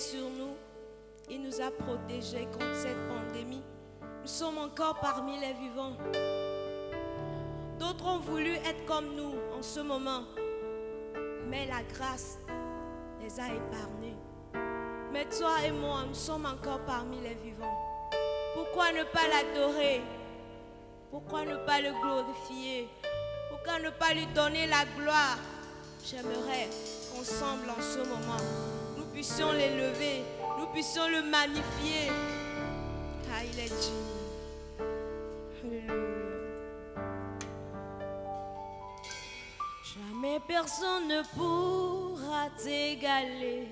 sur nous. Il nous a protégés contre cette pandémie. Nous sommes encore parmi les vivants. D'autres ont voulu être comme nous en ce moment, mais la grâce les a épargnés. Mais toi et moi, nous sommes encore parmi les vivants. Pourquoi ne pas l'adorer? Pourquoi ne pas le glorifier? Pourquoi ne pas lui donner la gloire? J'aimerais qu'ensemble en ce moment, nous puissions l'élever, nous puissions le magnifier. Ah, il est digne. Alléluia. Jamais personne ne pourra t'égaler,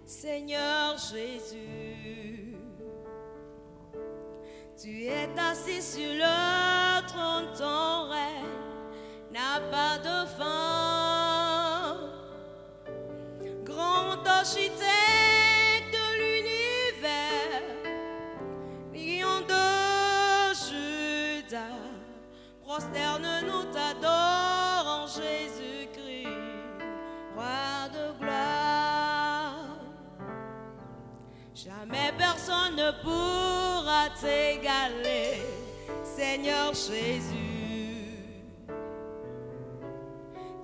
Seigneur Jésus. Tu es assis sur le trône, ton règne n'a pas de fin. Grand architecte de l'univers, lion de Juda, prosterne-nous, t'adorons, Jésus-Christ, roi de gloire. Jamais personne ne pourra t'égaler, Seigneur Jésus.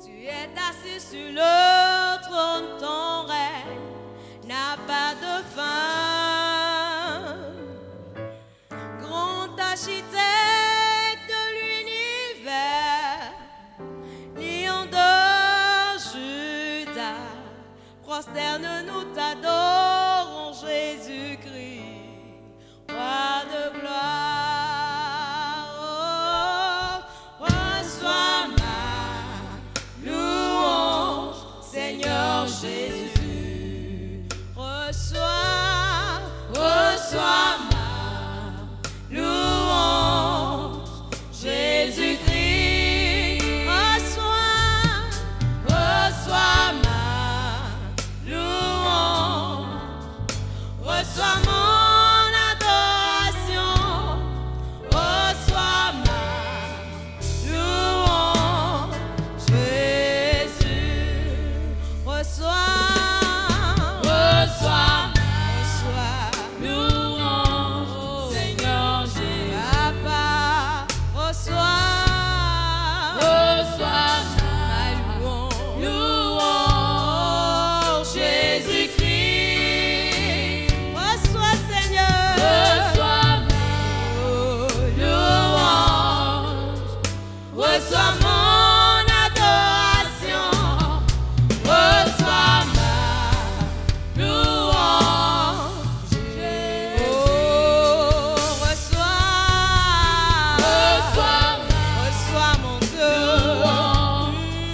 Tu es assis sur le trône, ton règne n'a pas de fin. Grand architecte de l'univers, lion de Juda, prosterne-nous, t'adorons, Jésus-Christ, roi de gloire. Oh, reçois ma louange, Seigneur Jésus. Reçois ma louange, Jésus-Christ. Reçois ma louange. Reçois mon adoration, reçois ma louange, Jésus. Reçois ma louange, Seigneur Jésus. Papa, reçois ma louange, Jésus-Christ. Reçois, Seigneur, reçois mon adoration, reçois ma louange, Jésus. Oh, reçois mon Dieu,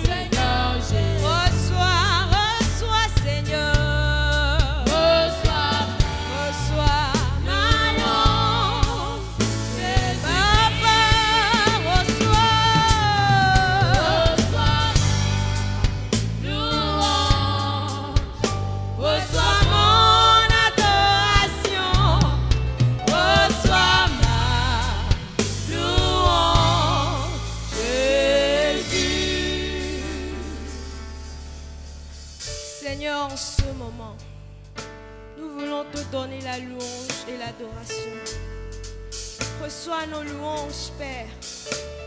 Seigneur Jésus. Reçois, Seigneur, reçois ma louange, Papa, reçois louange, reçois mon adoration, reçois ma louange, Jésus. Seigneur, en ce moment, nous voulons te donner la louange et l'adoration. Reçois nos louanges, Père.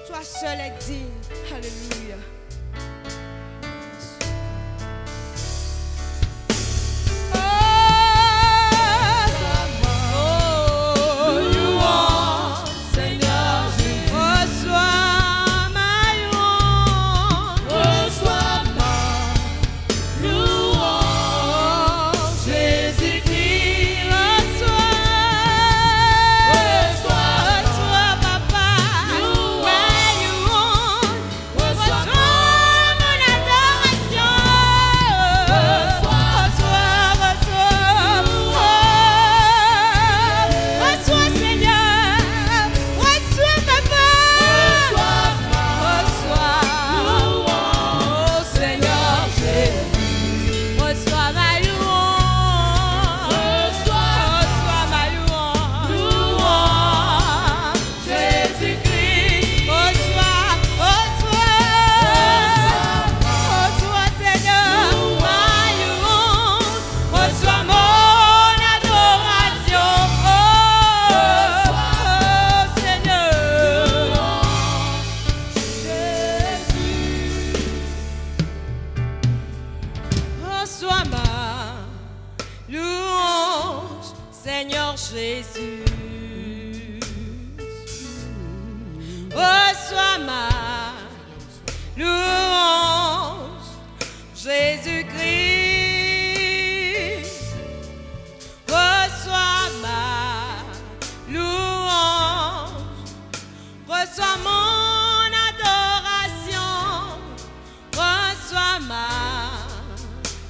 Toi seul es digne. Alléluia. Oh, louange, Seigneur Jésus. Reçois ma louange. Reçois ma louange, Jésus-Christ. Reçois, Papa, ma louange. Reçois Reçois ma louange, Jésus-Christ. Reçois ma louange, reçois mon adoration, reçois ma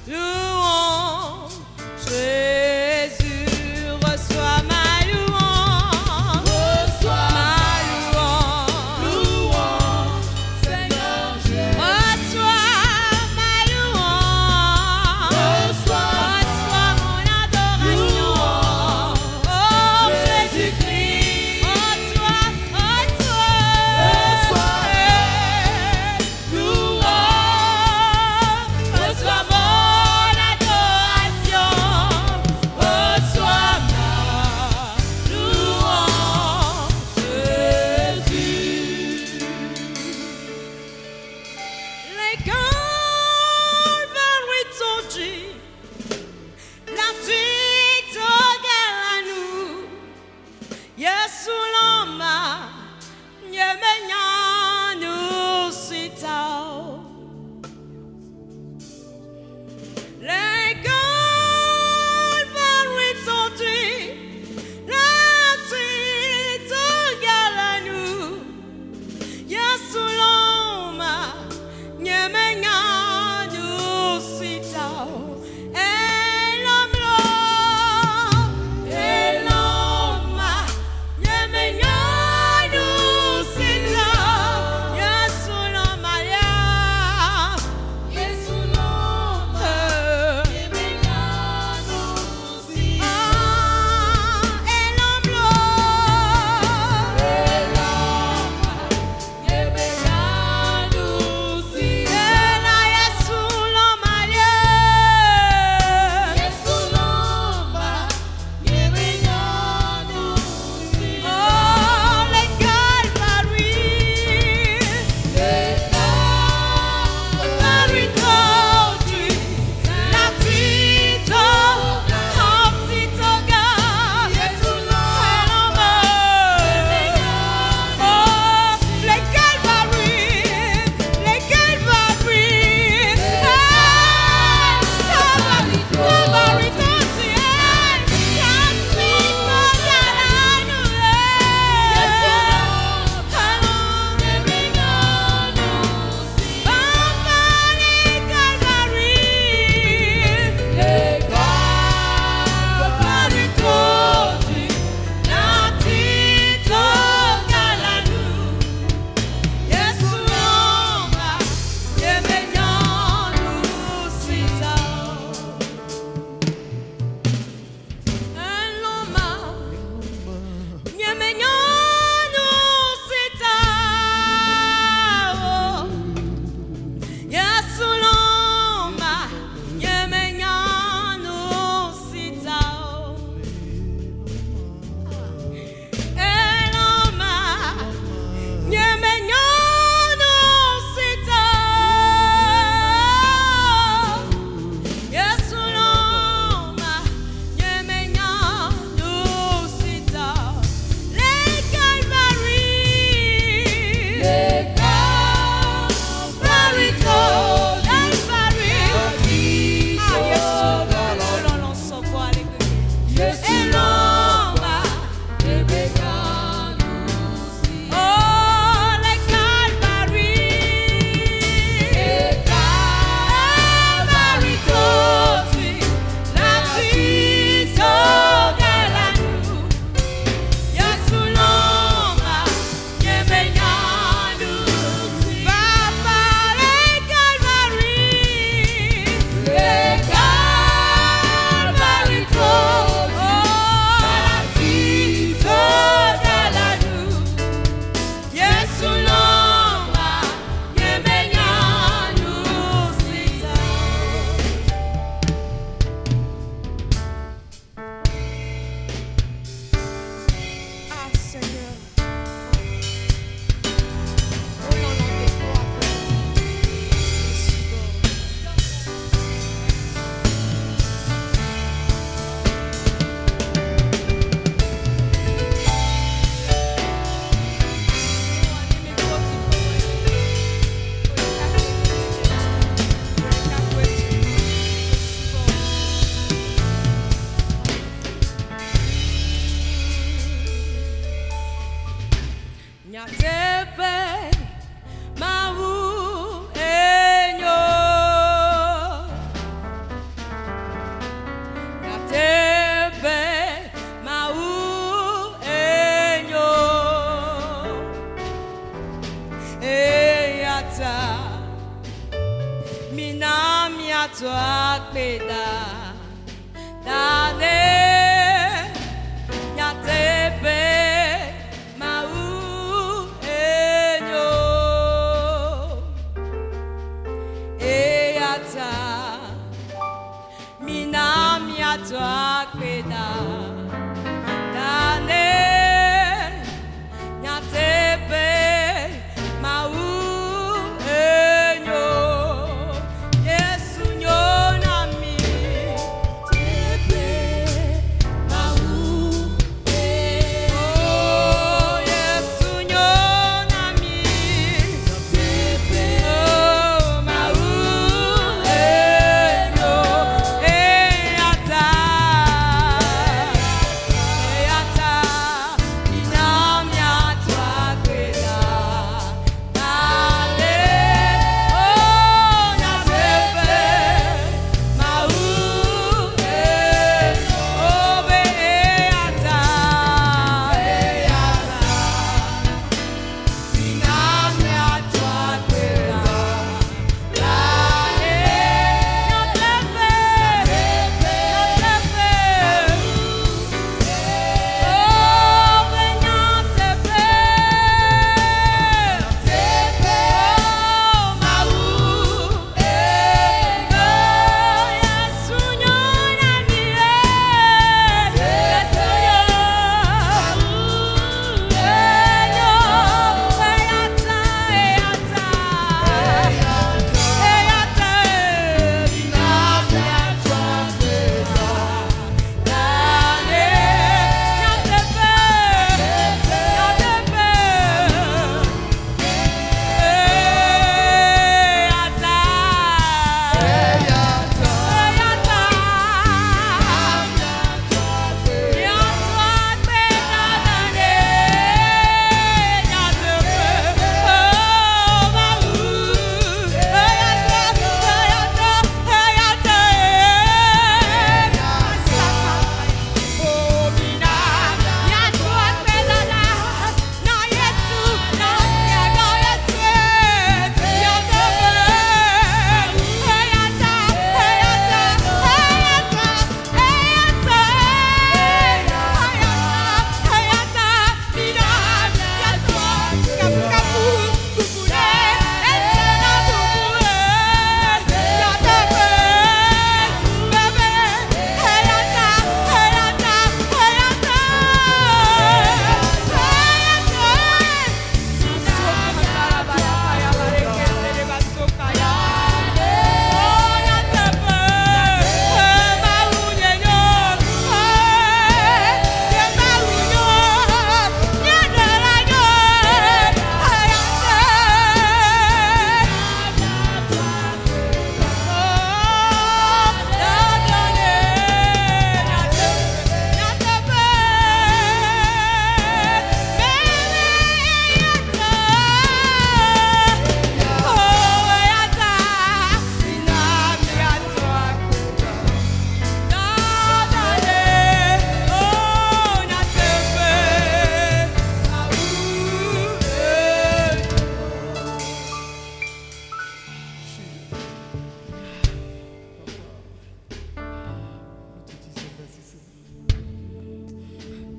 louange, Jésus. Reçois ma louange, reçois ma louange, Seigneur Jésus. Reçois ma louange, reçois mon adoration, oh Jésus-Christ. Reçois louange, reçois mon adoration, reçois ma louange, Jésus. Like Calvary told you, la victoire à nous. Yesu loma, nyemenya nous sitao. Like Calvary told you, la victoire à nous. Yesu loma, nyemenya nous sitao. Eloma, nyemenya nous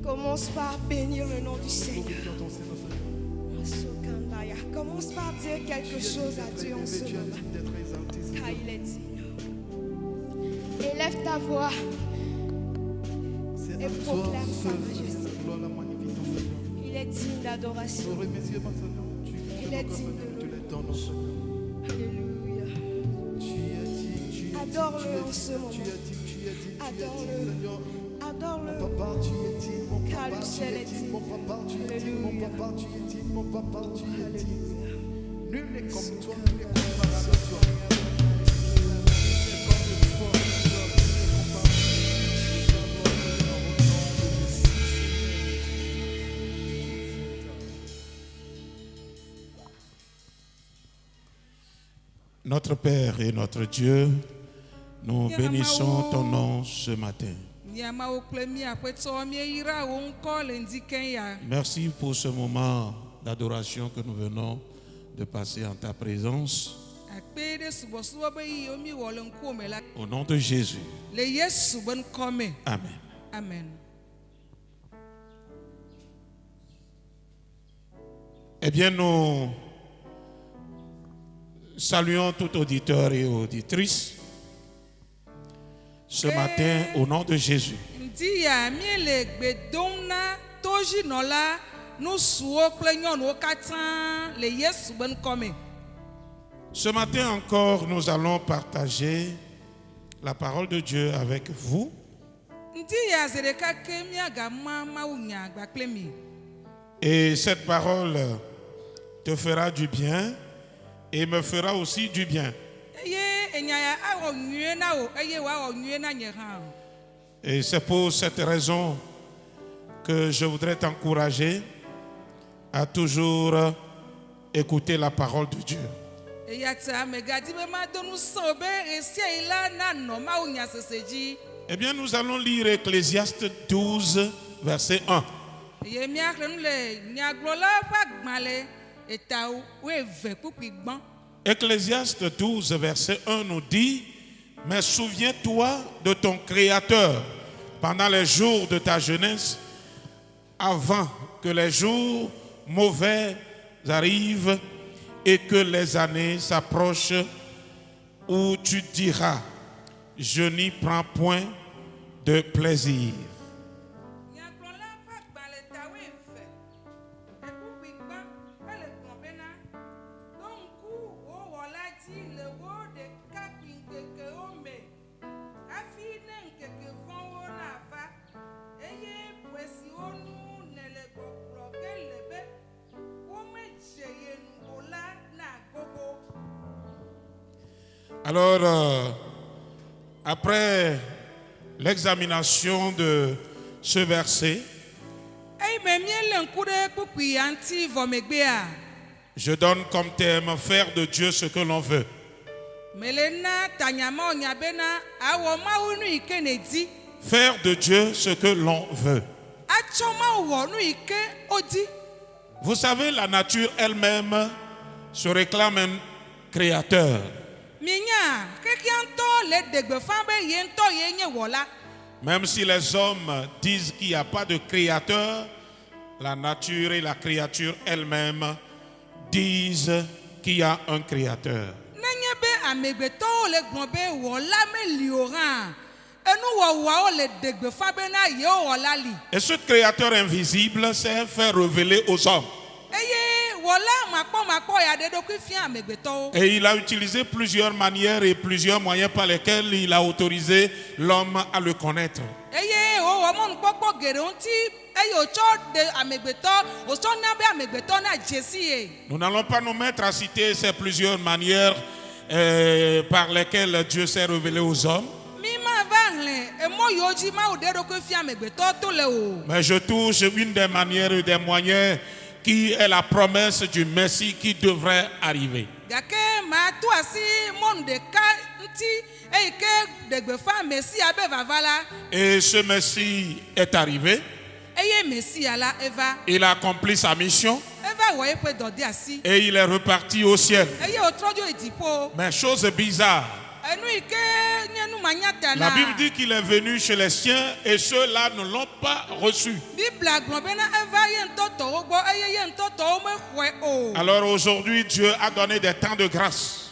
Commence par bénir le nom du Seigneur. Commence par dire quelque chose à Dieu en ce moment. Car il est digne. Élève ta voix et proclame sa majesté. Il est digne d'adoration. Il est digne de louange. Alléluia. Adore-le en ce moment. Adore-le. Adore-le. Car le ciel est digne. Alléluia. Alléluia. Nul n'est comme toi, nul n'est comparable à toi. Notre Père et notre Dieu, nous bénissons ton nom ce matin. Merci pour ce moment d'adoration que nous venons de passer en ta présence. Au nom de Jésus. Amen. Amen. Eh bien, nous saluons tout auditeur et auditrice ce matin au nom de Jésus. Ce matin encore, nous allons partager la parole de Dieu avec vous. Et cette parole te fera du bien et me fera aussi du bien. Et c'est pour cette raison que je voudrais t'encourager à toujours écouter la parole de Dieu. Eh bien, nous allons lire Ecclésiaste 12, verset 1. Ecclésiaste 12, verset 1 nous dit: mais souviens-toi de ton Créateur pendant les jours de ta jeunesse, avant que les jours mauvais arrivent et que les années s'approchent où tu diras: je n'y prends point de plaisir. Alors, après l'examination de ce verset, je donne comme thème: faire de Dieu ce que l'on veut. Faire de Dieu ce que l'on veut. Vous savez, la nature elle-même se réclame un créateur. Même si les hommes disent qu'il n'y a pas de créateur, la nature et la créature elle-même disent qu'il y a un créateur. Et ce créateur invisible s'est fait révéler aux hommes. Et il a utilisé plusieurs manières et plusieurs moyens par lesquels il a autorisé l'homme à le connaître. Nous n'allons pas nous mettre à citer ces plusieurs manières par lesquelles Dieu s'est révélé aux hommes. Mais je touche une des manières et des moyens qui est la promesse du Messie qui devrait arriver. Et ce Messie est arrivé. Il a accompli sa mission. Et il est reparti au ciel. Mais chose bizarre, la Bible dit qu'il est venu chez les siens et ceux-là ne l'ont pas reçu. Alors aujourd'hui, Dieu a donné des temps de grâce.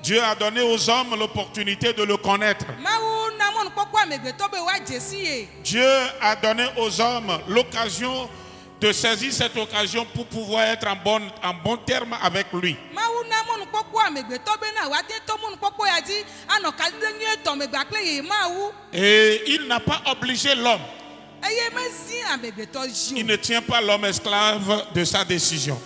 Dieu a donné aux hommes l'opportunité de le connaître. Dieu a donné aux hommes l'occasion de saisir cette occasion pour pouvoir être en bon terme avec lui. Et il n'a pas obligé l'homme. Il ne tient pas l'homme esclave de sa décision.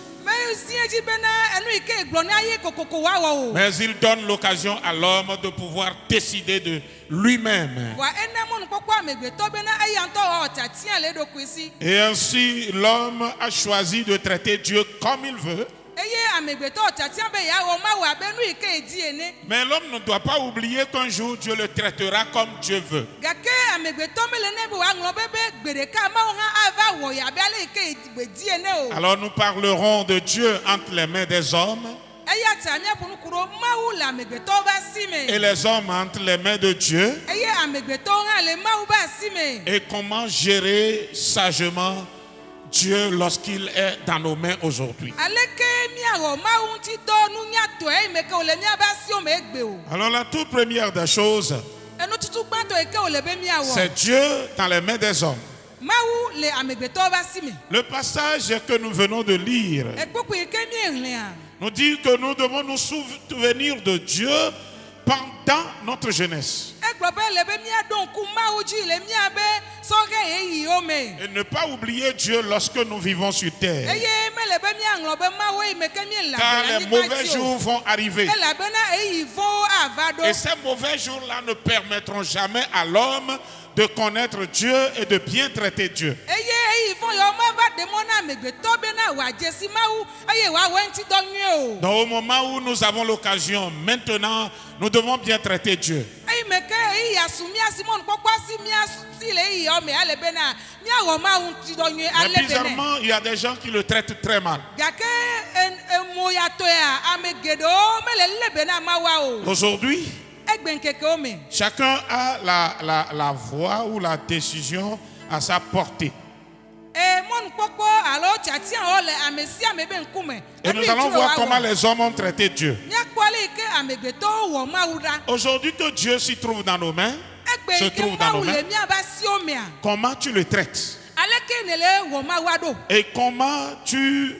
Mais il donne l'occasion à l'homme de pouvoir décider de lui-même. Et ainsi, l'homme a choisi de traiter Dieu comme il veut. Mais l'homme ne doit pas oublier qu'un jour Dieu le traitera comme Dieu veut. Alors nous parlerons de Dieu entre les mains des hommes et les hommes entre les mains de Dieu, et comment gérer sagement Dieu lorsqu'il est dans nos mains aujourd'hui. Alors la toute première des choses, c'est Dieu dans les mains des hommes. Le passage que nous venons de lire nous dit que nous devons nous souvenir de Dieu pendant notre jeunesse. Et ne pas oublier Dieu lorsque nous vivons sur terre. Car les mauvais jours vont arriver. Et ces mauvais jours-là ne permettront jamais à l'homme de connaître Dieu et de bien traiter Dieu. Donc au moment où nous avons l'occasion, maintenant, nous devons bien traiter Dieu. Mais bizarrement, il y a des gens qui le traitent très mal. Aujourd'hui, chacun a la voix ou la décision à sa portée. Et nous allons voir comment les hommes ont traité Dieu. Aujourd'hui que Dieu s'y trouve dans nos mains, se trouve dans nos mains, comment tu le traites? Et comment tu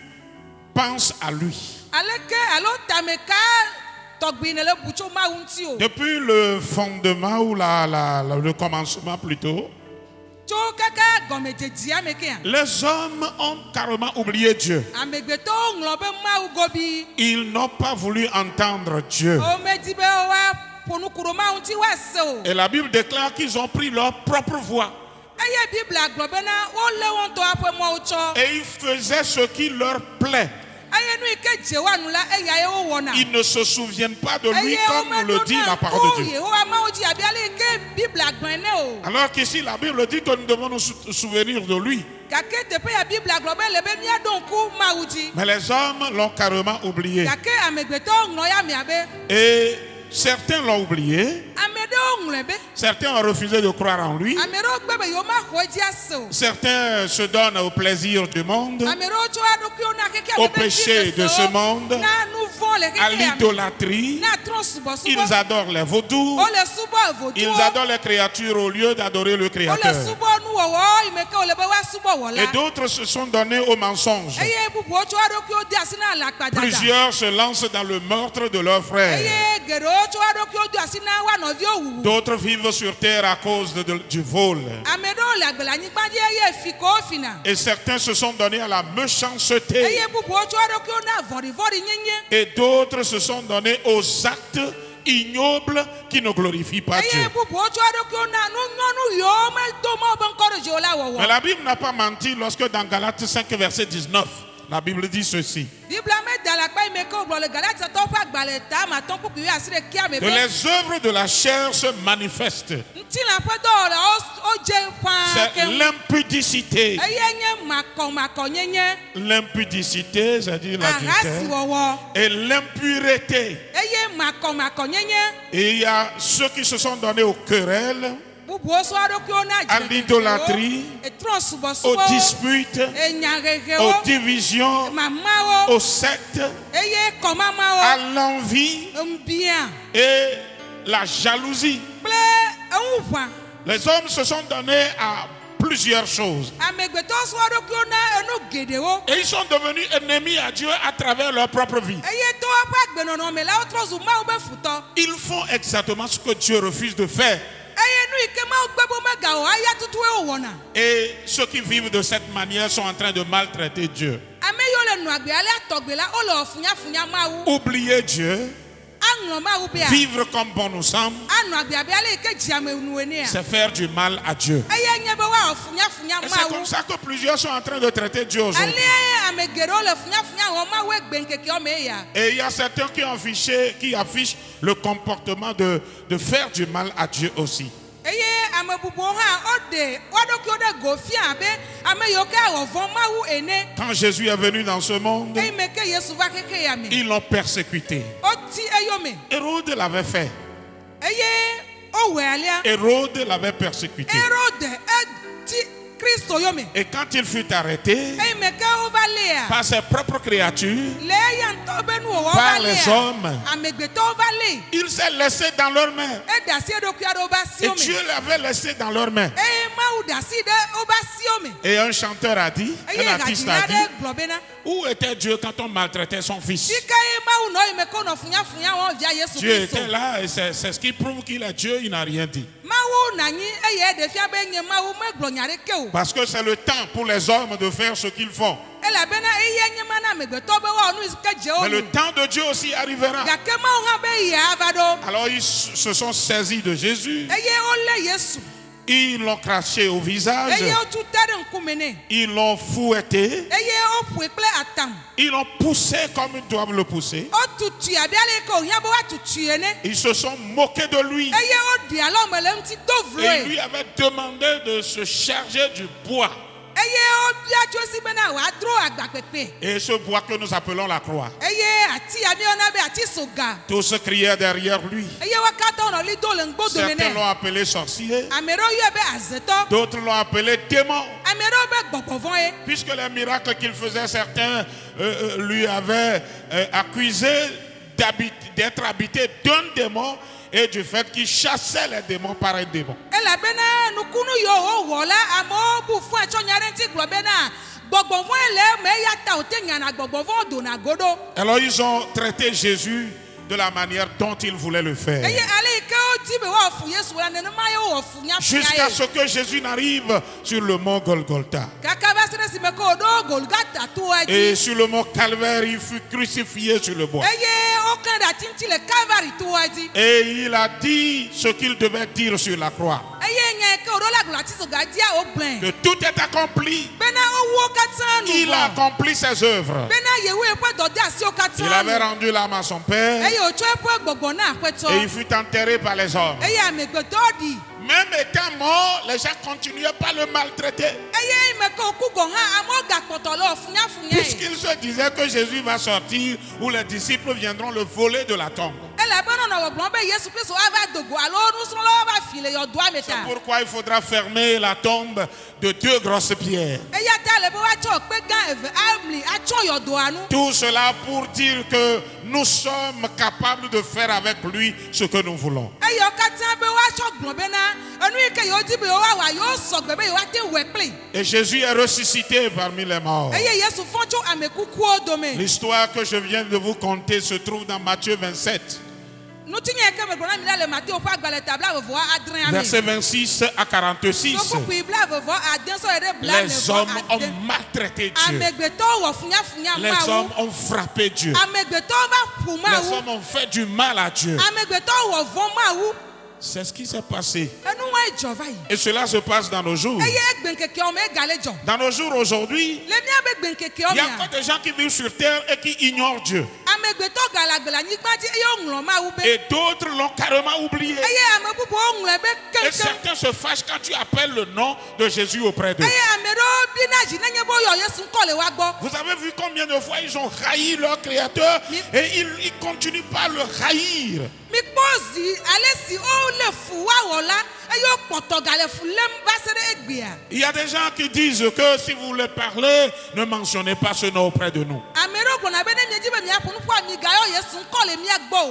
penses à lui? Depuis le fondement ou le commencement plutôt, les hommes ont carrément oublié Dieu. Ils n'ont pas voulu entendre Dieu. Et la Bible déclare qu'ils ont pris leur propre voie. Et ils faisaient ce qui leur plaît. Ils ne se souviennent pas de lui comme nous le dit la parole de Dieu. Alors qu'ici la Bible dit que nous devons nous souvenir de lui. Mais les hommes l'ont carrément oublié. Et certains l'ont oublié. Certains ont refusé de croire en lui. Certains se donnent au plaisir du monde, au péché de ce monde, à l'idolâtrie. Ils adorent les vaudous. Ils adorent les créatures au lieu d'adorer le Créateur. Et d'autres se sont donnés au mensonge. Plusieurs se lancent dans le meurtre de leurs frères. D'autres vivent sur terre à cause du vol. Et certains se sont donnés à la méchanceté. Et d'autres se sont donnés aux actes ignobles qui ne glorifient pas Dieu. Mais la Bible n'a pas menti lorsque dans Galates 5 verset 19, la Bible dit ceci: que les œuvres de la chair se manifestent. C'est l'impudicité. L'impudicité, c'est-à-dire l'adultère, et l'impureté. Et il y a ceux qui se sont donnés aux querelles, à l'idolâtrie, aux disputes, aux divisions, aux sectes, à l'envie et la jalousie. Les hommes se sont donnés à plusieurs choses. Et ils sont devenus ennemis à Dieu à travers leur propre vie. Ils font exactement ce que Dieu refuse de faire. Et ceux qui vivent de cette manière sont en train de maltraiter Dieu. Oublier Dieu Vivre comme bon nous semble, c'est faire du mal à Dieu. Et c'est comme ça que plusieurs sont en train de traiter Dieu aujourd'hui. Et il y a certains qui affichent le comportement de faire du mal à Dieu aussi. Quand Jésus est venu dans ce monde, ils l'ont persécuté. Hérode l'avait fait. Hérode l'avait persécuté. Et quand il fut arrêté par ses propres créatures, par les hommes, il s'est laissé dans leurs mains. Et Dieu l'avait laissé dans leurs mains. Et un chanteur a dit, un artiste a dit, où était Dieu quand on maltraitait son fils? Dieu était là et c'est ce qui prouve qu'il est Dieu, il n'a rien dit. Parce que c'est le temps pour les hommes de faire ce qu'ils font. Mais le temps de Dieu aussi arrivera. Alors ils se sont saisis de Jésus. Ils l'ont craché au visage. Ils l'ont fouetté. Ils l'ont poussé comme ils doivent le pousser. Ils se sont moqués de lui. Et ils lui avaient demandé de se charger du bois. Et ce bois que nous appelons la croix. Tous criaient derrière lui. Certains l'ont appelé sorcier. D'autres l'ont appelé démon. Puisque les miracles qu'il faisait, certains lui avaient accusé d'être habité d'un démon et du fait qu'il chassait les démons par un démon. Alors ils ont traité Jésus de la manière dont ils voulaient le faire. Jusqu'à ce que Jésus n'arrive sur le mont Golgotha. Et sur le mont Calvaire, il fut crucifié sur le bois. Et il a dit ce qu'il devait dire sur la croix. Que tout est accompli. Il a accompli ses œuvres. Il avait rendu l'âme à son père. Et il fut enterré par les hommes. Même étant mort, les gens continuaient pas à le maltraiter. Puisqu'ils se disaient que Jésus va sortir, ou les disciples viendront le voler de la tombe. C'est pourquoi il faudra fermer la tombe de 2 grosses pierres. Tout cela pour dire que nous sommes capables de faire avec lui ce que nous voulons. Et Jésus est ressuscité parmi les morts. L'histoire que je viens de vous conter se trouve dans Matthieu 27. Versets 26 à 46. Les hommes ont maltraité Dieu. Les hommes ont frappé Dieu. Les hommes ont fait du mal à Dieu. C'est ce qui s'est passé. Et cela se passe dans nos jours. Dans nos jours aujourd'hui, il y a encore des gens qui vivent sur terre et qui ignorent Dieu. Et d'autres l'ont carrément oublié. Et certains se fâchent quand tu appelles le nom de Jésus auprès d'eux. Vous avez vu combien de fois ils ont haï leur Créateur et ils continuent pas à le haïr. Il y a des gens qui disent que si vous voulez parler, ne mentionnez pas ce nom auprès de nous.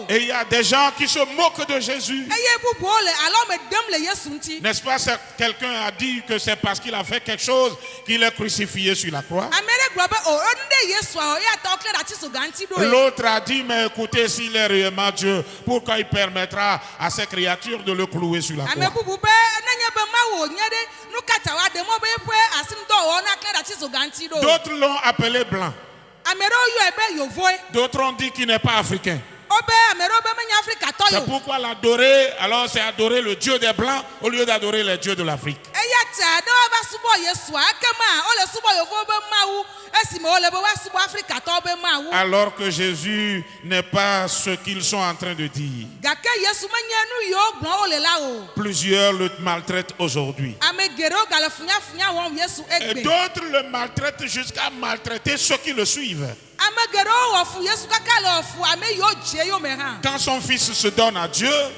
Et il y a des gens qui se moquent de Jésus. N'est-ce pas, quelqu'un a dit que c'est parce qu'il a fait quelque chose qu'il est crucifié sur la croix. L'autre a dit, mais écoutez, s'il est réellement Dieu, pourquoi il permettra à ces créatures de le clouer sur la croix? D'autres l'ont appelé blanc. D'autres ont dit qu'il n'est pas africain. C'est pourquoi l'adorer, alors c'est adorer le Dieu des Blancs au lieu d'adorer les dieux de l'Afrique. Alors que Jésus n'est pas ce qu'ils sont en train de dire. Plusieurs le maltraitent aujourd'hui. Et d'autres le maltraitent jusqu'à maltraiter ceux qui le suivent. Quand son fils se donne à Dieu, alors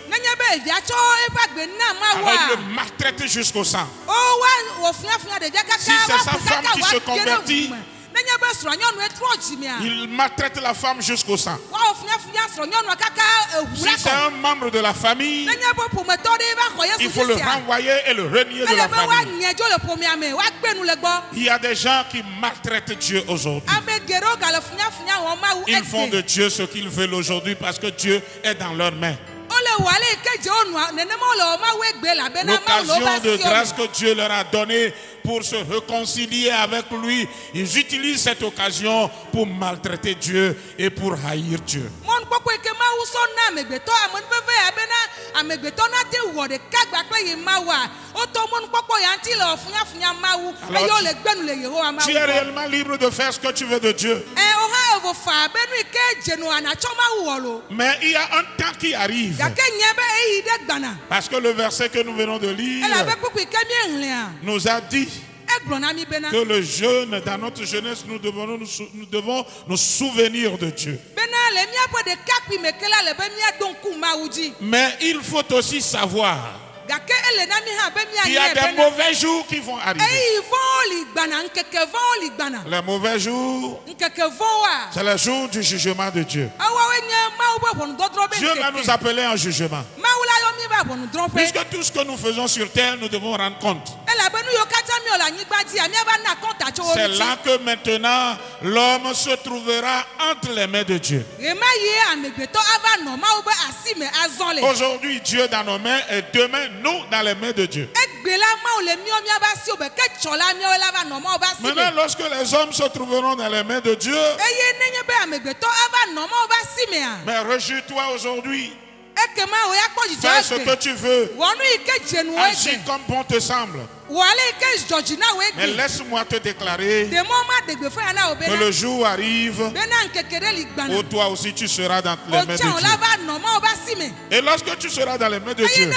il le maltraite jusqu'au sang. Si c'est sa femme qui se convertit, il maltraite la femme jusqu'au sang. Si c'est un membre de la famille, il faut le renvoyer et le renier de la famille. Il y a des gens qui maltraitent Dieu aujourd'hui. Ils font de Dieu ce qu'ils veulent aujourd'hui parce que Dieu est dans leurs mains. L'occasion de grâce que Dieu leur a donnée pour se réconcilier avec lui, ils utilisent cette occasion pour maltraiter Dieu et pour haïr Dieu. Alors, tu es réellement libre de faire ce que tu veux de Dieu. Mais il y a un temps qui arrive. Parce que le verset que nous venons de lire nous a dit que le jeûne, dans notre jeunesse, nous devons nous souvenir de Dieu. Mais il faut aussi savoir qu'il y a des mauvais jours qui vont arriver. Les mauvais jours, c'est le jour du jugement de Dieu. Dieu va nous appeler en jugement. Puisque tout ce que nous faisons sur terre, nous devons rendre compte. C'est là que maintenant l'homme se trouvera entre les mains de Dieu. Aujourd'hui, Dieu dans nos mains et demain, nous dans les mains de Dieu. Maintenant, lorsque les hommes se trouveront dans les mains de Dieu, mais réjouis-toi aujourd'hui. Fais ce que tu veux. Agis comme bon te semble. Mais laisse-moi te déclarer que le jour arrive où toi aussi tu seras dans les mains de Dieu. Et lorsque tu seras dans les mains de Dieu,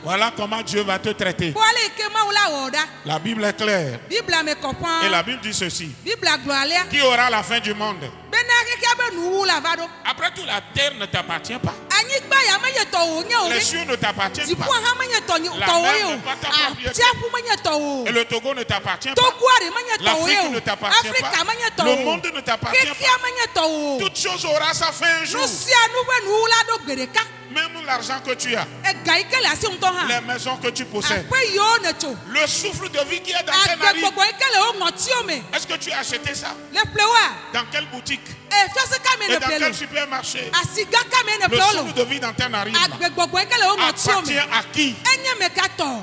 voilà comment Dieu va te traiter. La Bible est claire. Et la Bible dit ceci: qui aura la fin du monde? Après tout, la terre ne t'appartient pas. Les cieux ne t'appartiennent pas. La mer n'est pas ta propriété. Et le Togo ne t'appartient pas. L'Afrique ne t'appartient pas. Le monde ne t'appartient pas. Toute chose aura sa fin un jour. Même l'argent que tu as, les maisons que tu possèdes, le souffle de vie qui est dans tes narines, est-ce que tu as acheté ça? Dans quelle boutique? Et dans quel supermarché? Le souffle de vie dans tes narines appartient à qui?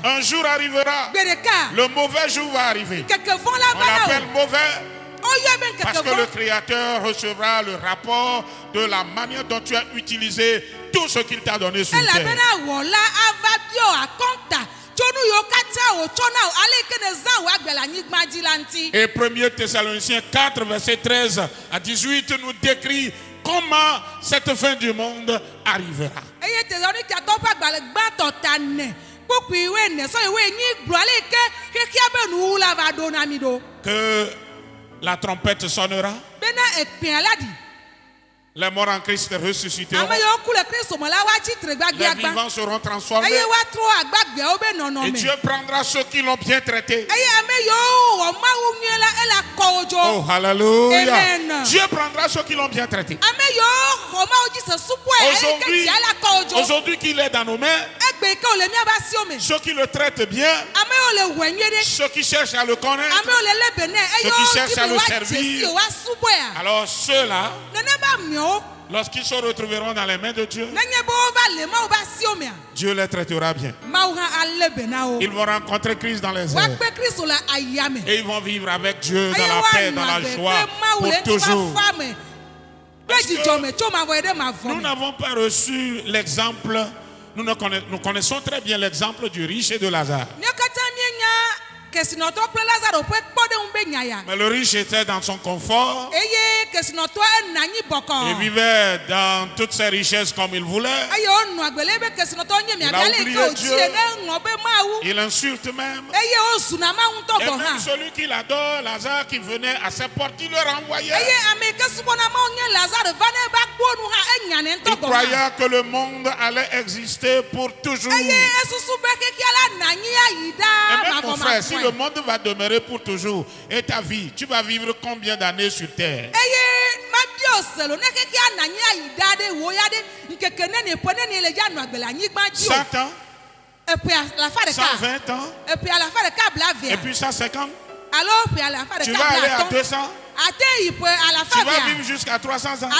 Un jour arrivera, le mauvais jour va arriver. On l'appelle mauvais parce que le Créateur recevra le rapport de la manière dont tu as utilisé tout ce qu'il t'a donné sur terre. Et 1 Thessaloniciens 4, verset 13 à 18 nous décrit comment cette fin du monde arrivera. Que la trompette sonnera. Les morts en Christ ressusciteront. Les vivants seront transformés. Et Dieu prendra ceux qui l'ont bien traité. Oh, hallelujah. Amen. Dieu prendra ceux qui l'ont bien traité. Aujourd'hui qu'il est dans nos mains, ceux qui le traitent bien, ceux qui cherchent à le connaître, ceux qui cherchent à le servir, alors ceux-là, lorsqu'ils se retrouveront dans les mains de Dieu, Dieu les traitera bien. Ils vont rencontrer Christ dans les airs. Et ils vont vivre avec Dieu dans la paix, dans la joie, pour toujours. Parce que nous n'avons pas reçu l'exemple, nous connaissons très bien l'exemple du riche et de Lazare. Mais le riche était dans son confort. Il vivait dans toutes ses richesses comme il voulait. Il a oublié Dieu. Il insulte même. Et même celui qu'il adore, Lazare, qui venait à ses portes, il le renvoyait. Il croyait que le monde allait exister pour toujours. Et même mon frère, si le monde va demeurer pour toujours, et ta vie, tu vas vivre combien d'années sur terre? 100 ans, 120 ans, et puis 150. Tu vas aller à 200. Tu vas vivre jusqu'à 300 ans.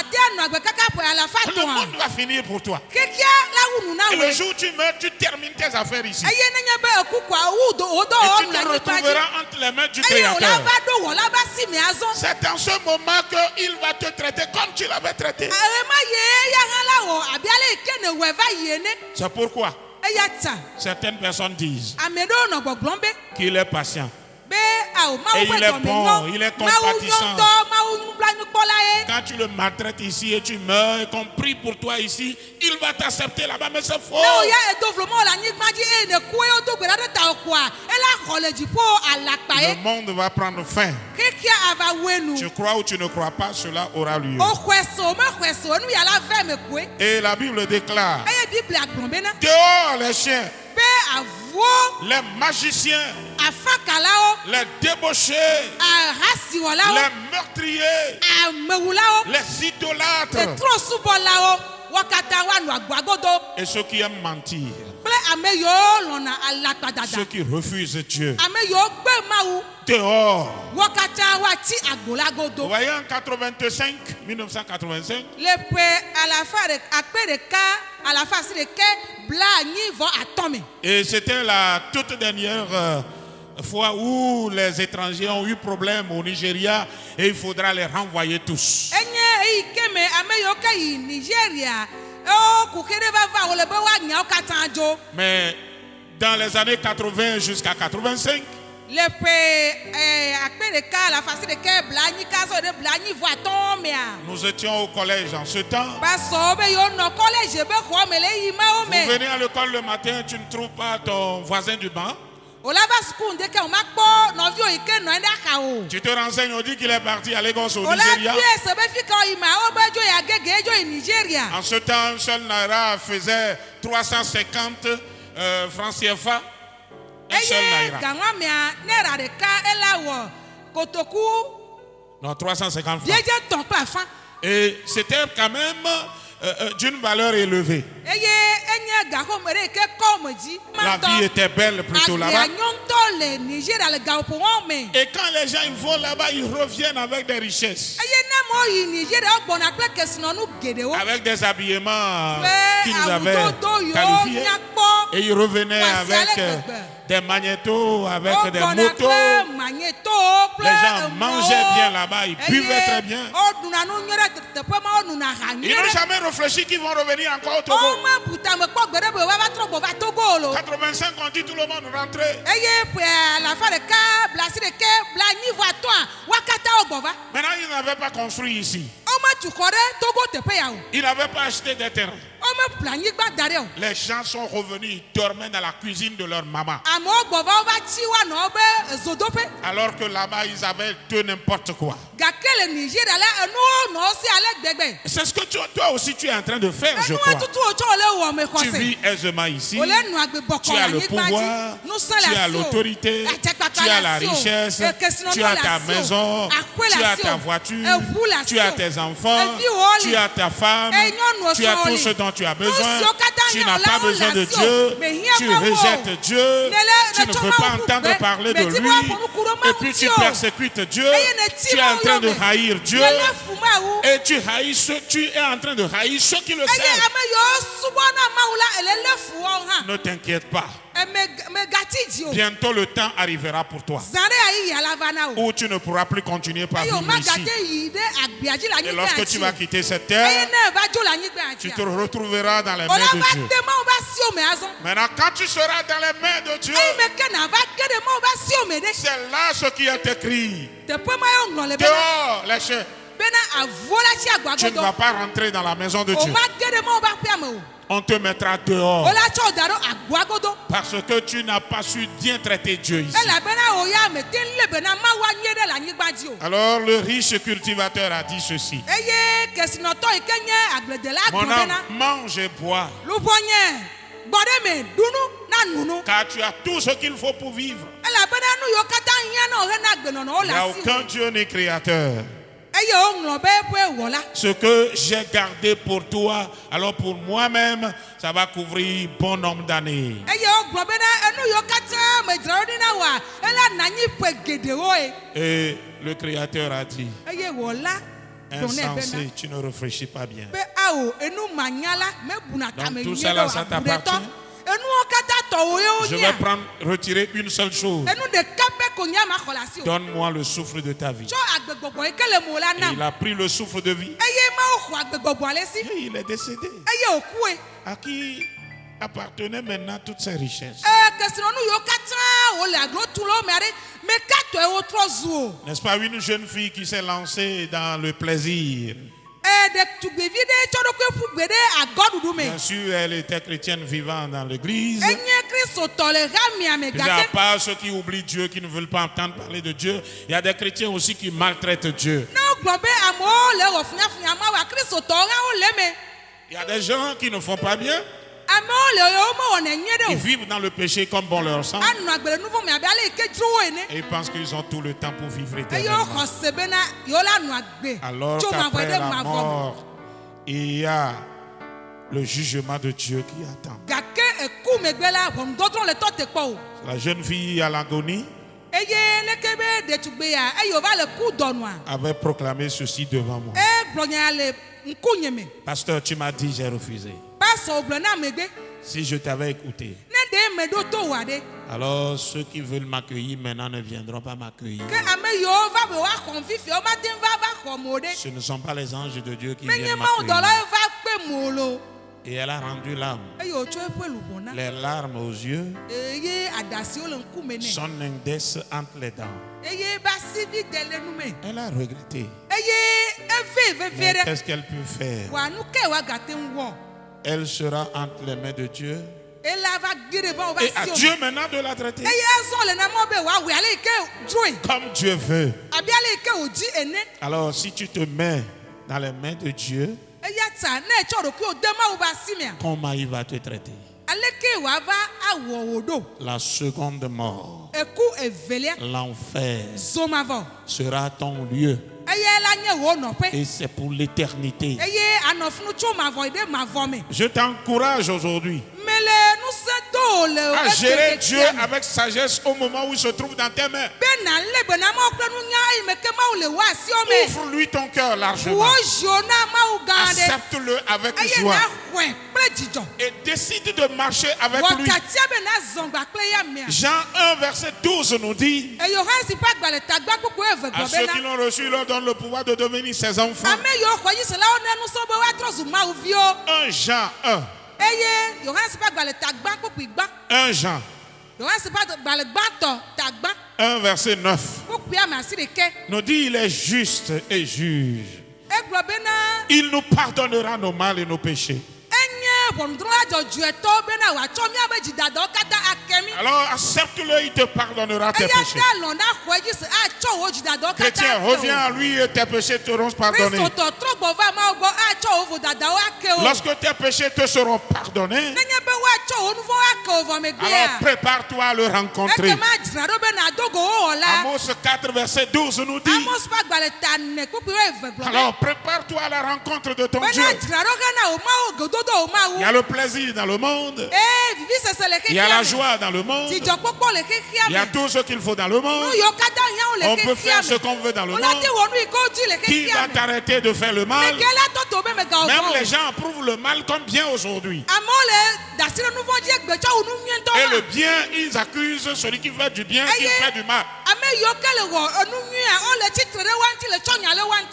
Le monde va finir pour toi. Et le jour où tu meurs, tu termines tes affaires ici. Et tu te retrouveras entre les mains du Créateur. C'est en ce moment qu'il va te traiter comme tu l'avais traité. C'est pourquoi certaines personnes disent qu'il est patient. Et il est bon, il est compatissant. Quand tu le maltraites ici et tu meurs et qu'on prie pour toi ici, il va t'accepter là-bas, mais c'est faux. Le monde va prendre fin. Tu crois ou tu ne crois pas, cela aura lieu. Et la Bible déclare: dehors les chiens, les magiciens, les débauchés, les meurtriers, les idolâtres et ceux qui aiment mentir, ceux qui refusent Dieu. Dehors. Vous voyez, en 1985, et c'était la toute dernière fois où les étrangers ont eu problème au Nigeria et il faudra les renvoyer tous. Mais dans les années 80 jusqu'à 85, nous étions au collège en ce temps. Vous venez à l'école le matin, tu ne trouves pas ton voisin du banc. Tu te renseignes, on dit qu'il est parti à Lagos au Nigeria. En ce temps, un seul naira faisait 350 francs CFA. Un seul naira. Non, 350 francs. Et c'était quand même d'une valeur élevée. La vie était belle plutôt là-bas. Et quand les gens ils vont là-bas, ils reviennent avec des richesses. Avec des habillements qu'ils avaient qualifiés. Et ils revenaient avec des magnétos, avec des motos. Les gens mangeaient bien là-bas, ils buvaient très bien. Ils n'ont jamais réfléchi qu'ils vont revenir encore au Togo. 85, on dit tout le monde rentrer. Maintenant, ils n'avaient pas construit ici. Ils n'avaient pas acheté des terrains. Les gens sont revenus, ils dormaient dans la cuisine de leur maman. Alors que là-bas, ils avaient tout n'importe quoi. C'est ce que toi aussi tu es en train de faire, je crois. Tu vis aisément ici. Tu as le pouvoir, tu as l'autorité, tu as la richesse, tu as ta maison, tu as ta voiture, tu as tes enfants, tu as ta femme, tu as tout ce dont tu as besoin. Tu n'as pas besoin de Dieu, tu rejettes Dieu, tu ne veux pas entendre parler de lui, et puis tu persécutes Dieu, tu es en train de haïr Dieu, et tu es en train de haïr ceux qui le servent. Ne t'inquiète pas. Bientôt le temps arrivera pour toi où tu ne pourras plus continuer par vivre ici. Et lorsque tu vas quitter cette terre, tu te retrouveras dans les mains de Dieu. Maintenant, quand tu seras dans les mains de Dieu, c'est là ce qui est écrit. Dehors, les chiens. Tu ne vas pas rentrer dans la maison de Dieu. On te mettra dehors parce que tu n'as pas su bien traiter Dieu ici. Alors le riche cultivateur a dit ceci: mon âme, mange et bois, car tu as tout ce qu'il faut pour vivre. Il n'y a aucun Dieu ni créateur. Ce que j'ai gardé pour toi, alors pour moi-même, ça va couvrir bon nombre d'années. Et le Créateur a dit: insensé, tu ne réfléchis pas bien. Donc tout cela, ça t'appartient. Je vais retirer une seule chose. Donne-moi le souffle de ta vie. Et il a pris le souffle de vie. Et il est décédé. À qui appartenaient maintenant toutes ces richesses? N'est-ce pas une jeune fille qui s'est lancée dans le plaisir? Bien sûr, elle était chrétienne vivant dans l'église. À part ceux qui oublient Dieu, qui ne veulent pas entendre parler de Dieu, il y a des chrétiens aussi qui maltraitent Dieu. Il y a des gens qui ne font pas bien. Ils vivent dans le péché comme bon leur semble. Et ils pensent qu'ils ont tout le temps pour vivre éternellement. Alors qu'après la mort, il y a le jugement de Dieu qui attend. La jeune fille à l'agonie avait proclamé ceci devant moi: pasteur, tu m'as dit, j'ai refusé. Si je t'avais écouté, alors ceux qui veulent m'accueillir maintenant ne viendront pas m'accueillir. Ce ne sont pas les anges de Dieu qui viennent m'accueillir. Et elle a rendu l'âme. Les larmes aux yeux, son index entre les dents. Elle a regretté. Mais qu'est-ce qu'elle peut faire? Elle sera entre les mains de Dieu. Et à Dieu maintenant de la traiter comme Dieu veut. Alors si tu te mets dans les mains de Dieu, comment il va te traiter? La seconde mort, l'enfer, sera ton lieu. Et c'est pour l'éternité. Je t'encourage aujourd'hui à gérer Dieu avec sagesse au moment où il se trouve dans tes mains. Ouvre-lui ton cœur largement. Accepte-le avec joie. Et décide de marcher avec lui. Jean 1 verset 12 nous dit: à ceux qui l'ont reçu, leur donne le pouvoir de devenir ses enfants. 1 Jean 1. 1 Jean 1 verset 9 nous dit: il est juste et juge. Il nous pardonnera nos mal et nos péchés. Alors accepte-le, il te pardonnera tes péchés. Chrétien, reviens à lui et tes péchés te seront pardonnés. Lorsque tes péchés te seront pardonnés, alors prépare-toi à le rencontrer. Amos 4 verset 12 nous dit: alors prépare-toi à la rencontre de ton Dieu. Il y a le plaisir dans le monde. Il y a la joie dans le monde. Il y a tout ce qu'il faut dans le monde. On peut faire ce qu'on veut dans le monde. Qui va t'arrêter de faire le mal? Même les gens approuvent le mal comme bien aujourd'hui. Et le bien, ils accusent celui qui fait du bien, qui fait du mal.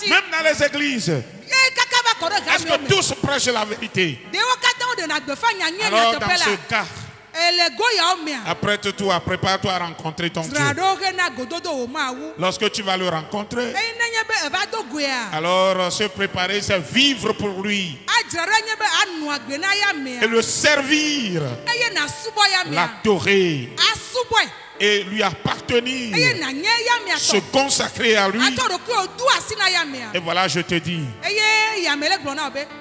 Même dans les églises, est-ce que tous prêchent la vérité? Alors dans ce cas, apprête-toi, prépare-toi à rencontrer ton Dieu. Lorsque tu vas le rencontrer, alors se préparer, c'est vivre pour lui et le servir, l'adorer et lui appartenir, se consacrer à lui. Et voilà, je te dis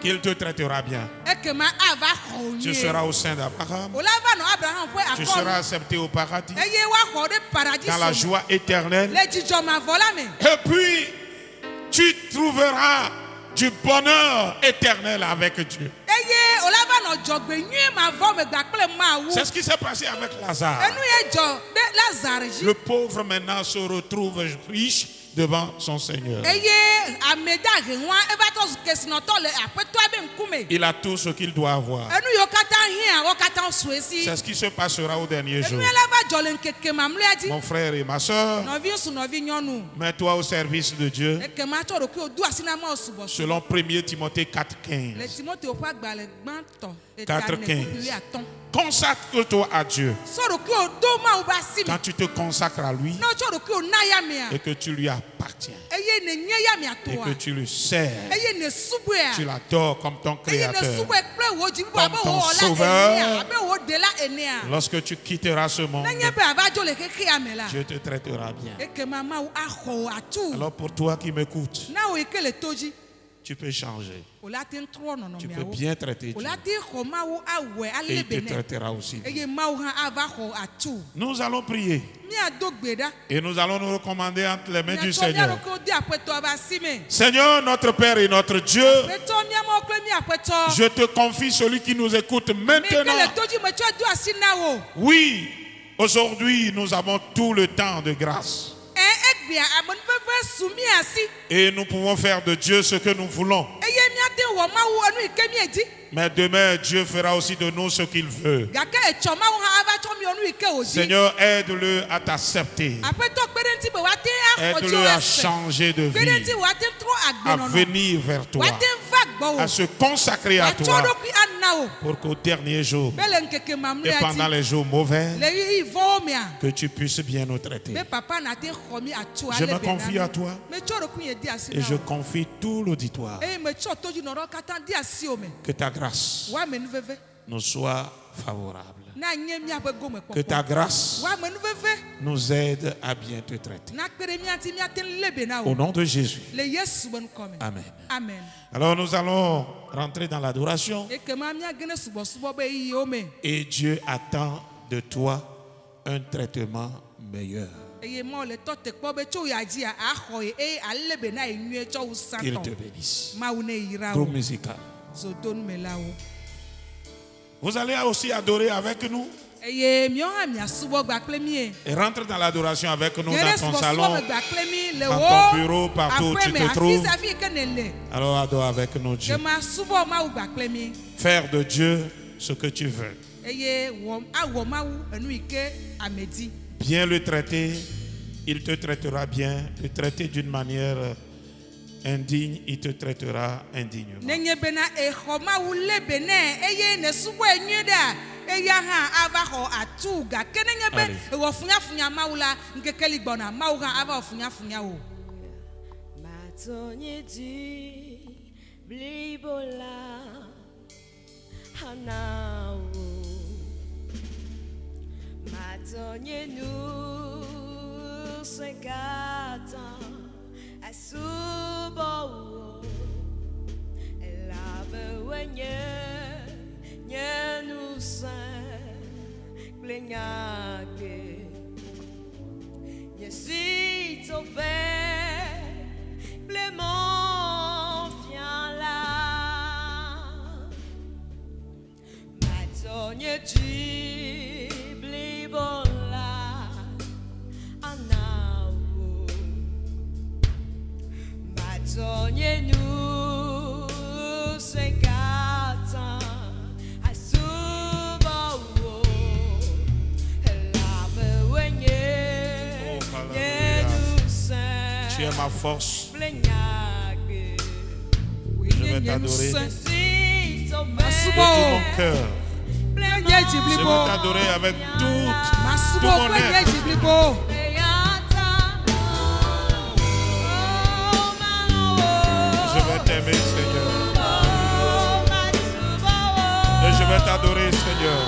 qu'il te traitera bien. Tu seras au sein d'Abraham. Tu seras accepté au paradis, dans la joie éternelle. Et puis, tu trouveras du bonheur éternel avec Dieu. C'est ce qui s'est passé avec Lazare. Le pauvre maintenant se retrouve riche devant son Seigneur. Il a tout ce qu'il doit avoir. C'est ce qui se passera au dernier jour. Mon frère et ma soeur, mets-toi au service de Dieu selon 1 Timothée 4,15. 4,15. Consacre-toi à Dieu. Quand tu te consacres à lui et que tu lui appartiens et que tu le sers, tu l'adores comme ton créateur, comme ton sauveur. Lorsque tu quitteras ce monde, Dieu te traitera bien. Alors pour toi qui m'écoutes, tu peux changer. Tu peux bien traiter Dieu. Et il te traitera aussi bien. Nous allons prier. Et nous allons nous recommander entre les mains du Seigneur. Seigneur, notre Père et notre Dieu, je te confie celui qui nous écoute maintenant. Oui, aujourd'hui nous avons tout le temps de grâce. Et nous pouvons faire de Dieu ce que nous voulons. Mais demain, Dieu fera aussi de nous ce qu'il veut. Seigneur, aide-le à t'accepter. Aide-le à changer de vie, à venir vers toi, à se consacrer à toi, pour qu'au dernier jour et pendant les jours mauvais, que tu puisses bien nous traiter. Je me confie à toi et je confie tout l'auditoire. Que ta grâce nous soit favorable. Que ta grâce nous aide à bien te traiter. Au nom de Jésus. Amen. Alors nous allons rentrer dans l'adoration. Et Dieu attend de toi un traitement meilleur. Qu'il te bénisse. Groupe musical. Vous allez aussi adorer avec nous. Et rentre dans l'adoration avec nous dans ton salon, dans ton bureau, partout où tu te trouves. Alors adore avec nous Dieu. Faire de Dieu ce que tu veux. Bien le traiter, il te traitera bien. Le traiter d'une manière indigne, il te traitera indignement. Nous, c'est 4 ans à Soubo. Tu es ma force. Je vais t'adorer de tout mon cœur. Je vais t'adorer avec tout mon être. Je vais t'aimer, Seigneur. Et je vais t'adorer, Seigneur.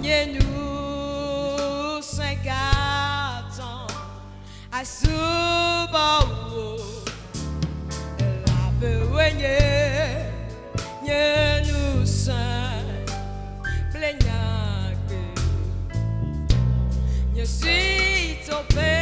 Nous cinq garçons à Subaru, la beouigne, nous cinq plaignants, nous suis tombé.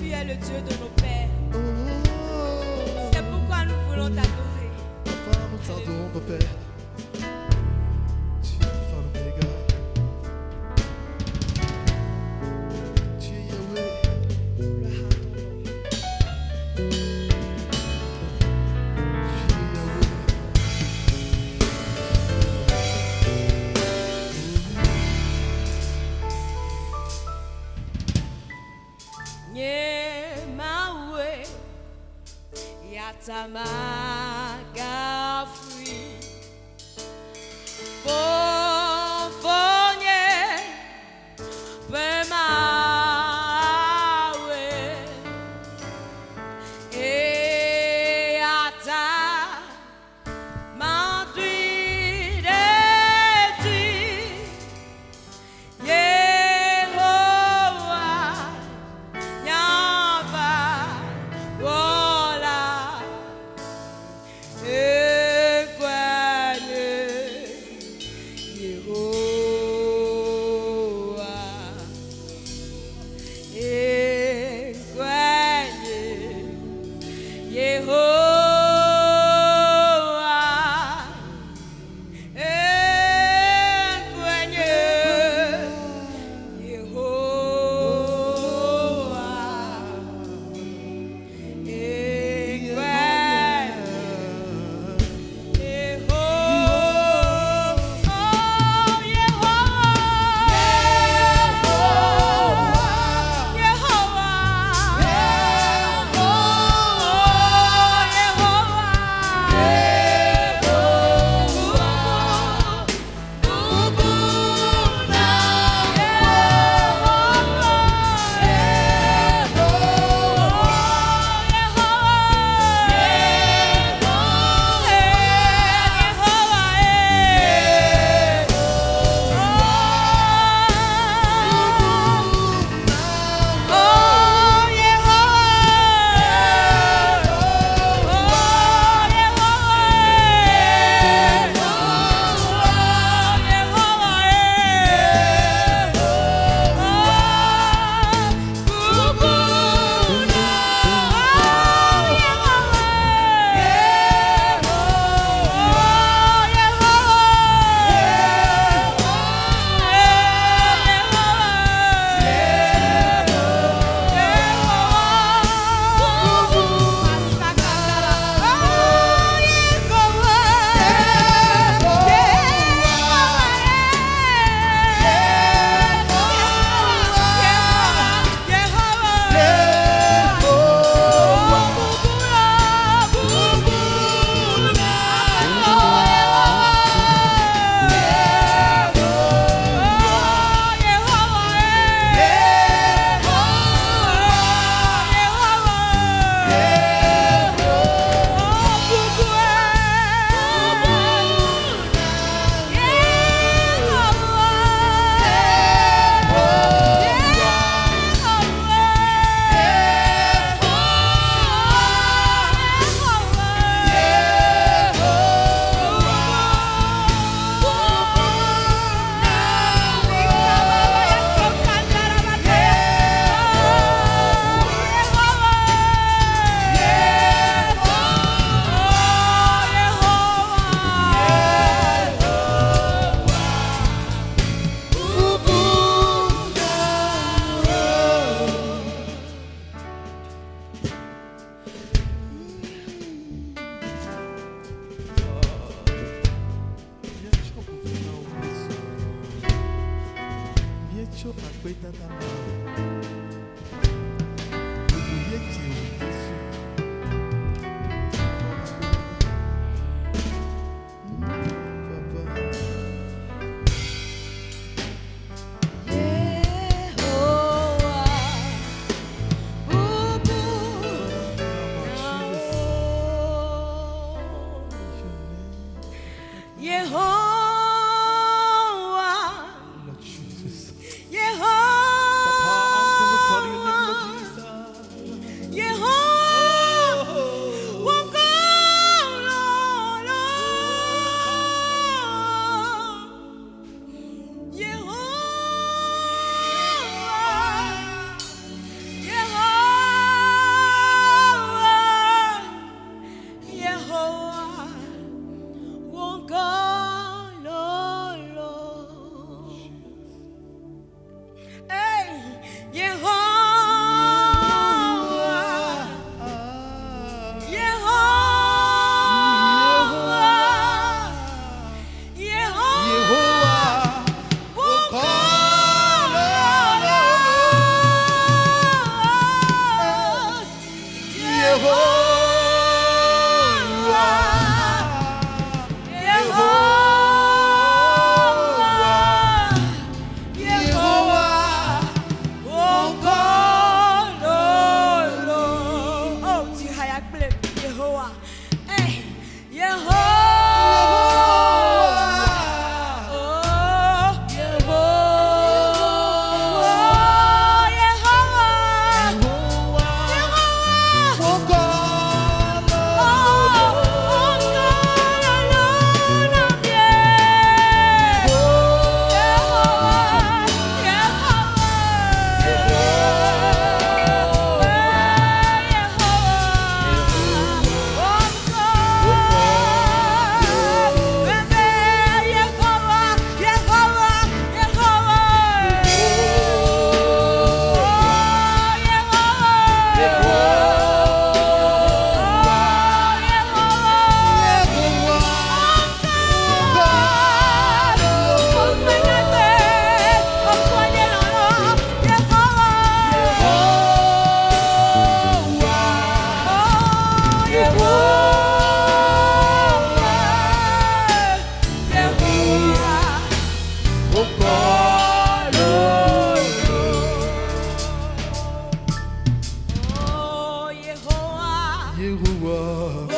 tu es le Dieu de nos pères. C'est pourquoi nous voulons t'adorer. Papa, nous t'adorons, Papa. Tu es Alpha l'Oméga. Tu es Yahweh. Gloire à ton nom. Tu es Yahweh. Nyemawe yatamagafui Fofonye Pemawe Eata Madrideti Yehovah Nyava Wola Yehovah,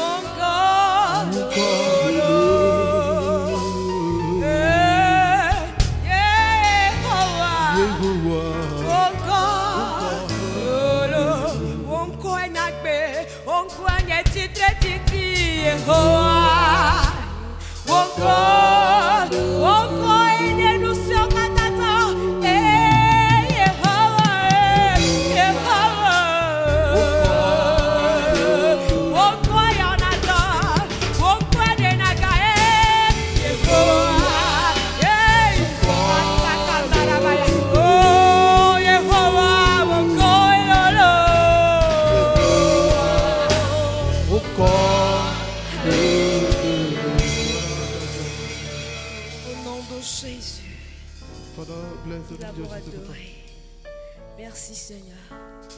Merci Seigneur.